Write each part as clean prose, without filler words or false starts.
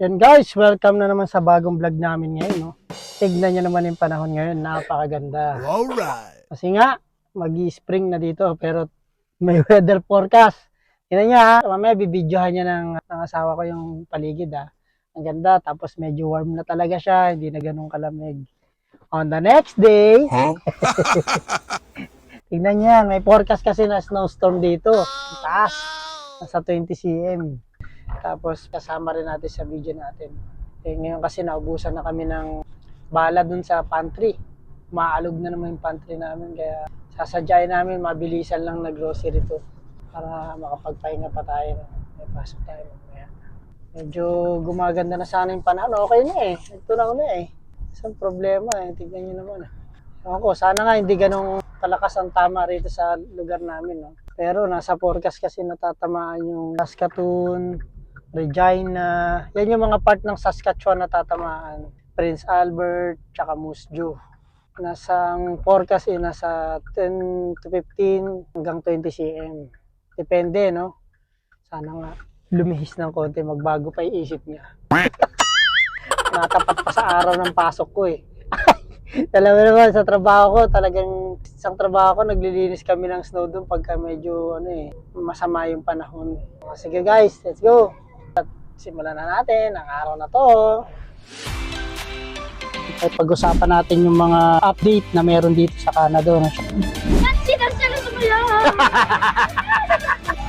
Yan guys, welcome na naman sa bagong vlog namin ngayon. No? Tignan nyo naman yung panahon ngayon, napakaganda. Alright. Kasi nga, mag-spring na dito pero may weather forecast. Tignan nyo ha, mamaya bibidyohan niya ng asawa ko yung paligid ha. Ang ganda, tapos medyo warm na talaga siya, hindi na ganun kalamig. On the next day, tignan niya, may forecast kasi na snowstorm dito. Ang taas, nasa 20 cm. Tapos kasama rin natin sa video natin. Ngayon kasi naubusan na kami ng bala dun sa pantry. Maalog na naman yung pantry namin. Kaya sasadyain namin mabilisan lang na grocery to. Para makapagpahinga pa tayo. May pasok tayo mamaya. Medyo gumaganda na sana yung panahon. Okay na eh. Ito na na eh. Isang problema eh. Tignan nyo naman. Ako, sana nga hindi ganong kalakas ang tama rito sa lugar namin. No? Pero nasa forecast kasi natatamaan yung Saskatoon, Regina, yan yung mga part ng Saskatchewan na tatamaan. Prince Albert, tsaka Moose Jaw. Nasang forecast nasa 10 to 15 hanggang 20 cm. Depende, no? Sana nga lumihis ng konti, magbago pa yung isip niya. Natapat pa sa araw ng pasok ko eh. Alam mo naman, sa trabaho ko, talagang isang trabaho ko, naglilinis kami ng snow doon pagka medyo masama yung panahon. Sige guys, let's go! Simulan na natin ang araw na to. Ay pag-usapan natin yung mga update na meron dito sa Canada.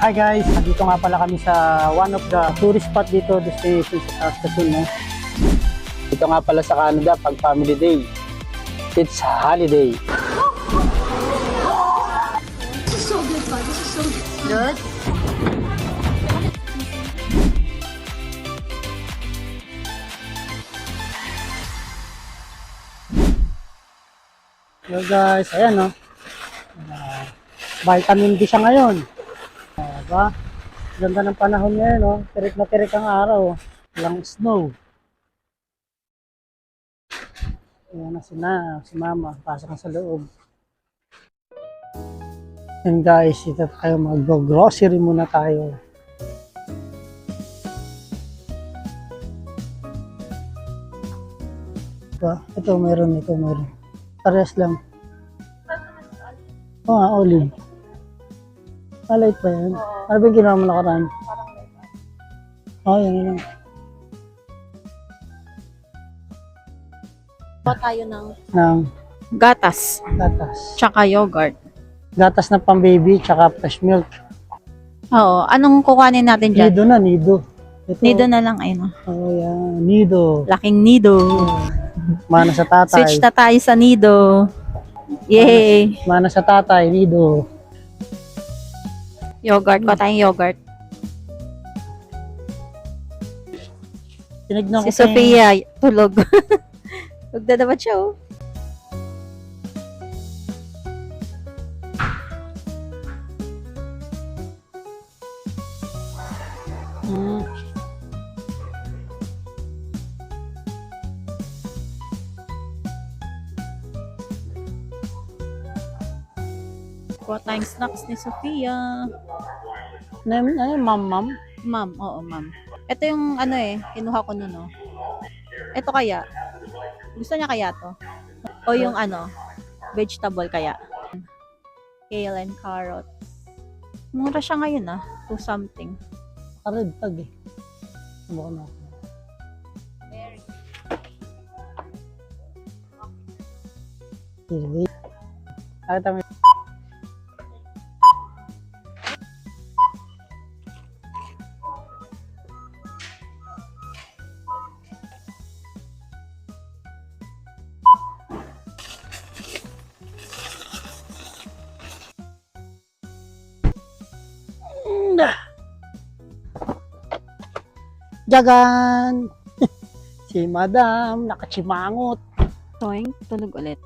Hi guys, dito nga pala kami sa one of the tourist spot dito destination sa Saskatoon. No? Dito nga pala sa Canada pag family day. It's holiday. This is so good, God. This is so good. Hello guys, ayan no. Vitamin D siya ngayon. Diba? Ganda ng panahon ngayon no. Tirik na tirik ang araw. Walang snow. Ayan na si mama. Pasok na sa loob. And guys, ito tayo mag-grocery muna tayo. Diba? Ito meron. Parehas lang. Oo nga, olive. Light pa yan. Ano ba yung ginawa mo nakaraan? Parang light. Oo, yan lang. Pa tayo ng Ng Gatas, gatas. tsaka yogurt. Gatas na pang baby, tsaka fresh milk. Oo, anong kukuhanin natin dyan? Nido. Ito. Nido na lang, ayun. Oo, yan. Nido. Laking nido. Mana sa tatay. Switch na tayo sa nido. Yay! Mana sa tatay, nido. Yogurt, kuha tayong yogurt. Tinignan ko Si pa yung- Sofia, tulog. Magdadabat siya, oh. Hmm. Kuha tayong snacks ni Sofia. Ano yung ma'am? Ma'am, oo, ma'am. Ito yung kinuha ko nun, oh. Ito kaya. Gusto niya kaya to? O yung vegetable kaya? Kale and carrots. Mura siya ngayon, 2 something. Red tag eh. Subukan mo. Hindi. Nakita mo. Jagan! Si Madam, nakachimangot. Toing, tulog ulit.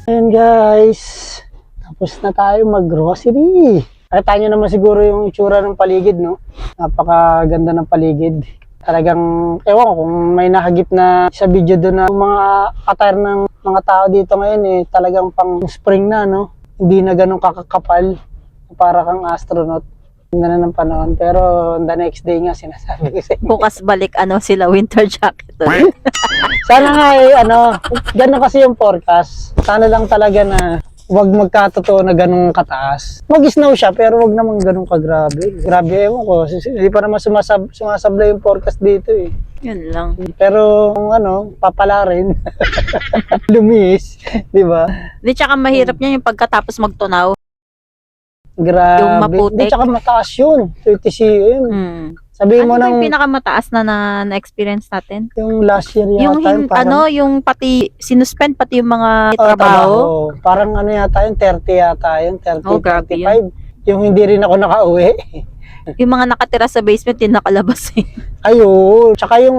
Ayan guys, tapos na tayo mag-grocery. Kita nyo naman siguro yung itsura ng paligid, no? Napakaganda ng paligid. Talagang, ewan ko kung may nakagip na sa video doon na yung mga attire ng mga tao dito ngayon eh, talagang pang spring na, no? Hindi na ganun kakakapal, para kang astronaut. Ganda ng panahon. Pero the next day nga, sinasabi ko sa inyo. Bukas balik sila winter jacket ulit. Sana nga eh, ganun kasi yung forecast. Sana lang talaga na wag magkatotoo na ganun kataas. Mag-snow siya, pero wag naman ganun kagrabe. Grabe, ewan ko. Hindi pa naman sumasablay yung forecast dito eh. Yun lang. Pero kung papala rin. Lumis, di ba? Di tsaka mahirap niya yung pagkatapos magtunaw. Grabe. Yung maputik. Di, tsaka mataas yun. 30 cm. Sabihin mo Ano ba ng yung pinakamataas na-experience natin? yung last year Yung yata. yung pati sinuspend pati yung mga Oh, trabaho. Parang yata yun, 30 yata yun, 30, Oh, grabe 35. Yung hindi rin ako nakauwi. Yung mga nakatira sa basement yung nakalabas eh. Ayun. Tsaka yung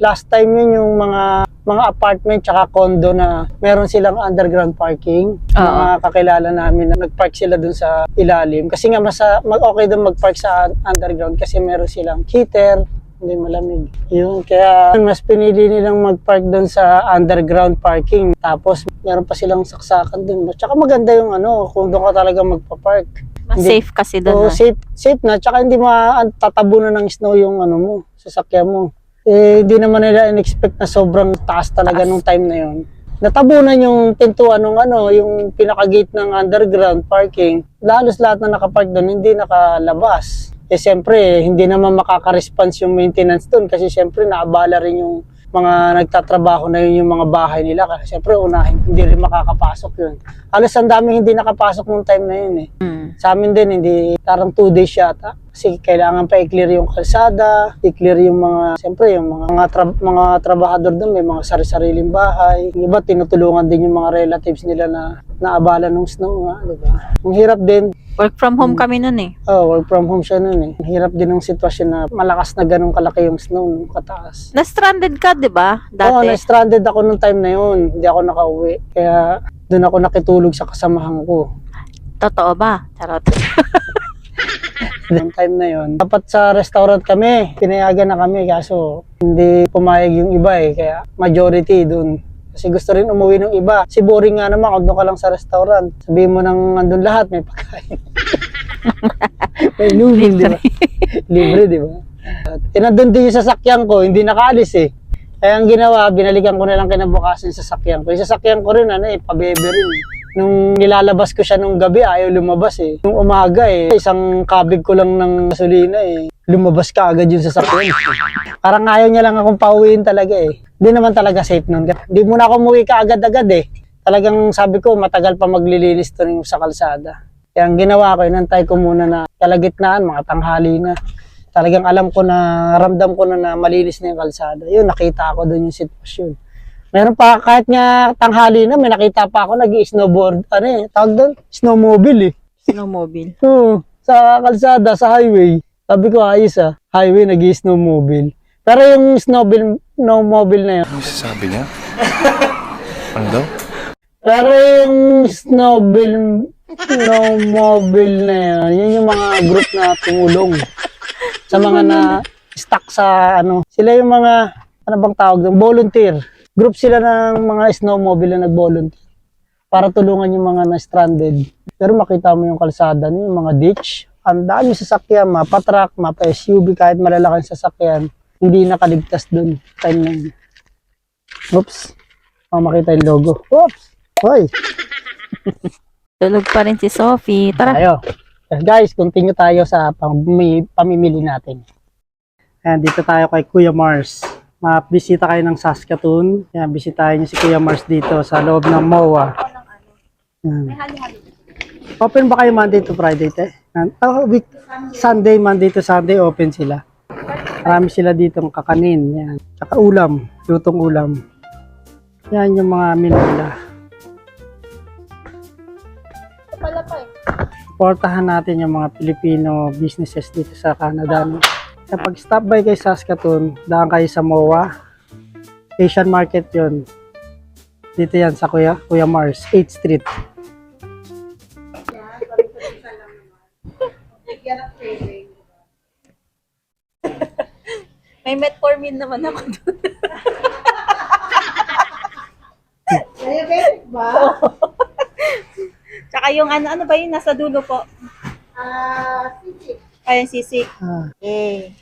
last time yun yung mga apartment tsaka condo na meron silang underground parking. Mga kakilala namin na nagpark sila dun sa ilalim. Kasi nga okay dun magpark sa underground kasi meron silang heater, hindi malamig. Yun, kaya mas pinili nilang magpark dun sa underground parking. Tapos meron pa silang saksakan dun. Tsaka maganda yung kung doon ka talaga magpa-park. Mas Hindi- safe kasi doon. So, safe na. Tsaka hindi tatabunan ng snow yung mo, sasakyan mo. Eh, hindi naman nila in-expect na sobrang taas talaga nung time na yun. Natabunan yung pintuan ng yung pinaka-gate ng underground parking. Lalos lahat na nakapark doon, hindi nakalabas. Eh, siyempre, hindi naman makaka-response yung maintenance doon kasi siyempre, naabala rin yung mga nagtatrabaho na yun yung mga bahay nila. Kasi siyempre, hindi rin makakapasok yun. Halos ang daming hindi nakapasok nung time na yun eh. Sa amin din, parang 2 days yata. Kasi kailangan pa i-clear yung kalsada, i-clear yung siyempre, yung mga trabahador doon, may mga sari-sariling bahay. Yung iba, tinutulungan din yung mga relatives nila na naabala ng snow nga, di ba? Ang hirap din. Work from home kami nun eh. Work from home siya nun eh. Ang hirap din ng sitwasyon na malakas na ganun kalaki yung snow, kataas. Na-stranded ka, di ba? Oo, Dati. na-stranded ako nung time na yun. Hindi ako nakauwi. Kaya doon ako nakitulog sa kasamahan ko. Totoo ba? Charot. Noong time na yun, dapat sa restaurant kami, pinayagan na kami kaso hindi pumayag yung iba eh, kaya majority dun. Kasi gusto rin umuwi ng iba. Kasi boring nga naman kung doon ka lang sa restaurant. Sabihin mo nang andun lahat, may pagkain. May noodle, di ba? Libre, di ba? Nandun din yung sasakyan ko, hindi nakaalis eh. Kaya ang ginawa, binalikan ko na lang kinabukasan yung sasakyan ko. Yung sasakyan ko rin, pabebe rin eh. Nung nilalabas ko siya nung gabi, ayaw lumabas eh. Nung umaga isang kabig ko lang ng gasolina lumabas ka agad yung sasakyan. Parang ayaw niya lang akong pauwiin talaga eh. Hindi naman talaga safe nun. Hindi muna ako umuwi ka agad-agad eh. Talagang sabi ko, matagal pa maglilinis to sa kalsada. Kaya ang ginawa ko, inantay ko muna na kalagitnaan, mga tanghali na. Talagang alam ko na, ramdam ko na malinis na yung kalsada. Yun, nakita ko doon yung sitwasyon. Meron pa, kahit nga tanghali na, may nakita pa ako nag-snowboard, tawag doon? Snowmobile eh. Snowmobile. Oo, sa kalsada, sa highway. Sabi ko, ayos highway, nag-snowmobile. Pero yung snowmobile na yun. Ano sabi niya? Ano daw? Pero yung snowmobile na yun yung mga group na tumulong. Sa mga na stuck sa sila yung mga, bang tawag doon? Volunteer. Group sila ng mga snowmobile na nag-volunteer para tulungan yung mga na-stranded. Pero makita mo yung kalsada niyo, yung mga ditch, ang dami sasakyan, mapa-truck, mapa-SUV, kahit malalaking sasakyan, hindi nakaligtas dun. Time na yun. Oops. Makita yung logo. Oops. Hoy. Tulog pa rin si Sophie. Tara. Tayo. Guys, continue tayo sa pamimili natin. Ayan, dito tayo kay Kuya Mars. Mabisita kayo ng Saskatoon. Ayan, bisitahin niyo si Kuya Mars dito sa loob ng MOA. Ayan. Open ba kayo Monday to Friday, te? Sunday, Monday to Sunday, open sila. Marami sila dito ng kakanin. Yan. Tsaka ulam, lutong ulam. Yan yung mga menu nila. Supportahan natin yung mga Filipino businesses dito sa Canada. No? Kapag stop by kay Saskatoon, daan kayo sa MOA. Asian Market yun. Dito yan sa Kuya Mars, 8th Street. May metformin naman ako doon. Diabetic ba? Tsaka yung ano ba yun? Nasa dulo po. Sisik. Ay, yung sisik. Ah. Eh.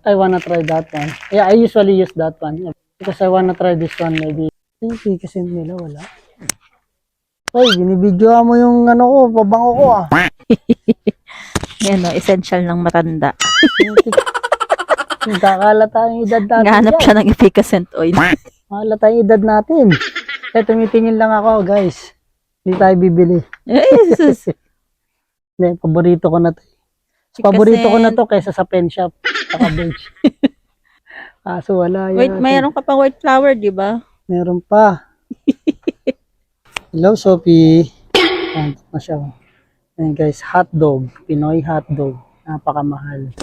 I wanna try that one. Yeah, I usually use that one. Because I wanna try this one maybe. Yung kasi nila wala. Hoy, binibidyoan mo yung ano ko, pabango ko ah. Yan o, essential ng matanda. Kakalata yung edad natin. Naghahanap dyan. siya ng efficacent oil. Kakalata yung edad natin. Kaya tumitingin lang ako, guys. Hindi tayo bibili. Jesus. Hindi, paborito ko na to. Paborito ko na to kaysa sa pen shop. Saka bench. Kaso wala yan. Wait, mayroon ka pang white flower, di ba? Meron pa. Hello, Sophie. Ayan na siya. Ayan guys, hotdog. Pinoy hotdog. Napakamahal.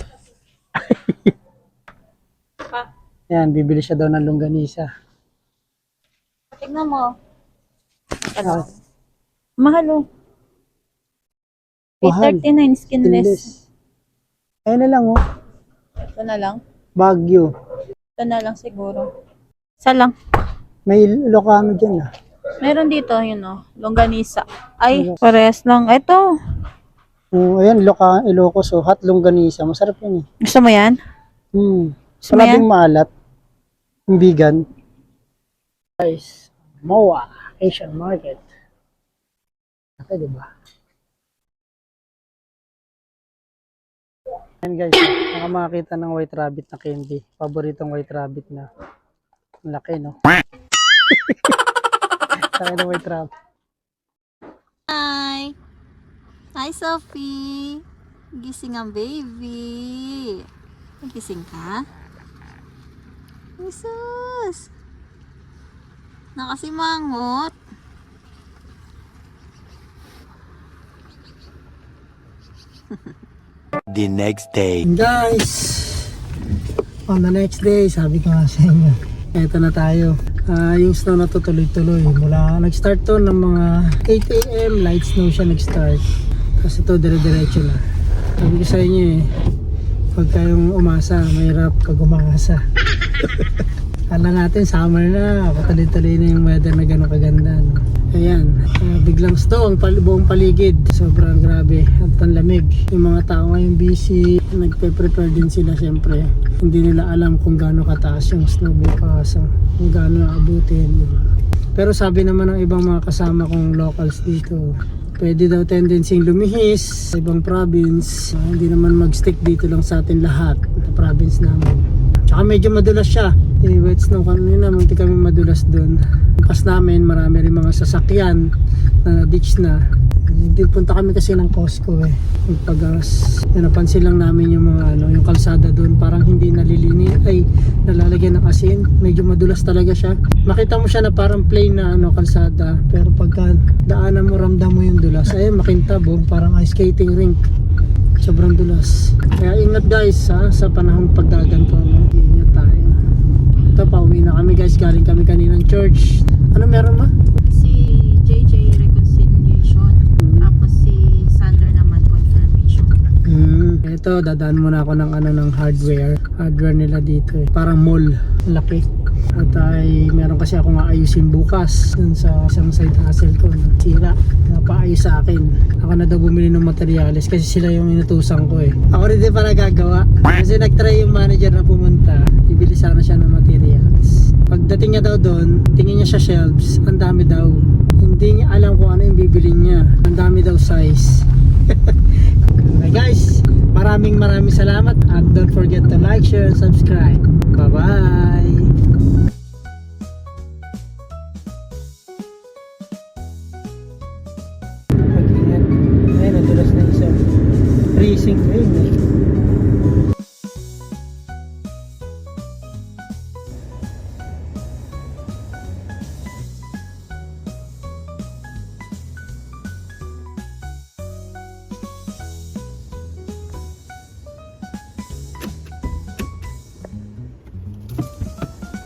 Ayan, bibili siya daw ng longganisa. Tignan mo. Ah, Mahal o. Mahal. 839 skinless. Ayan na lang oh. Ito na lang. Baguio. Ito na lang siguro. Isa lang. May Ilocano dyan ah. Meron dito, yun o. Longganisa. Ay, parehas lang. Ito. Ayan, Ilocos oh. Hot longganisa. Masarap yun eh. Gusto mo yan? Gusto mo yan? Malabing maalat. Yung vegan. Guys, MOA, Asian Market. Okay, diba? Ayan guys, nakamakita ng white rabbit na candy. Paboritong white rabbit na. Ang laki, no? Laki ng white rabbit. Hi! Hi, Sophie! Gising ang baby! Gising ka? Jesus! Nakasimangot! The next day. And guys, on the next day, sabi ko nga sa inyo, eto na tayo. Yung snow na to tuloy-tuloy. Mula nag-start to ng mga 8 a.m. light snow siya nag-start. Kasi ito dire-diretso na. Sabi ko sa inyo eh, pag kayong umasa, mahirap pag umasa. Kala natin summer na, patuloy-tuloy na yung weather na gano'ng kaganda. No? Ayan, biglang snow ang buong paligid. Sobrang grabe at panlamig. Yung mga tao ngayon busy, nagpe-prepare din sila syempre. Hindi nila alam kung gaano kataas yung snow bukas, kung gaano aabutin. Diba? Pero sabi naman ng ibang mga kasama kong locals dito, pwede daw tendency lumihis sa ibang province. Hindi naman mag-stick dito lang sa atin lahat, sa province namin. Tsaka medyo madulas siya. Wet snow kanina, munti kami madulas doon. Pas namin, marami rin mga sasakyan na ditch na. Hindi punta kami kasi ng Costco eh. Magpagas. Napansin lang namin yung mga yung kalsada doon parang hindi nalilini ay nalalagyan ng asin. Medyo madulas talaga siya. Makita mo siya na parang plain na kalsada, pero pagka daanan mo ramdam mo yung dulas. Ayun, makintab parang ice skating rink. Sobrang dulas. Kaya ingat guys sa panahong paggaganto. Ingat tayo. Ito, pauwi na kami guys. Galing kami kaninang church. Ano meron ma? Si JJ Reconciliation. Tapos si Sander naman Confirmation. Ito, dadaan muna ako ng hardware. Hardware nila dito eh. Parang mall. Laki. At ay meron kasi akong aayusin bukas dun sa isang side hustle ko. Sira. Napaayos sa akin. Ako na daw bumili ng materials kasi sila yung inutusan ko eh. Ako rin din para gagawa. Kasi nagtry yung manager na pumunta. Ibili sana siya ng materials. Pagdating niya daw doon, tingin niya sa shelves. Ang dami daw. Hindi niya alam kung ano yung bibili niya. Ang dami daw size. Okay guys, maraming salamat. At don't forget to like, share, and subscribe. Bye-bye! Pag-ingat. Ayun, nadulas na isa. Freezing rain eh.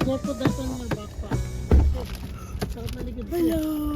Go put that on your backpack. Sarap na likod. Hello!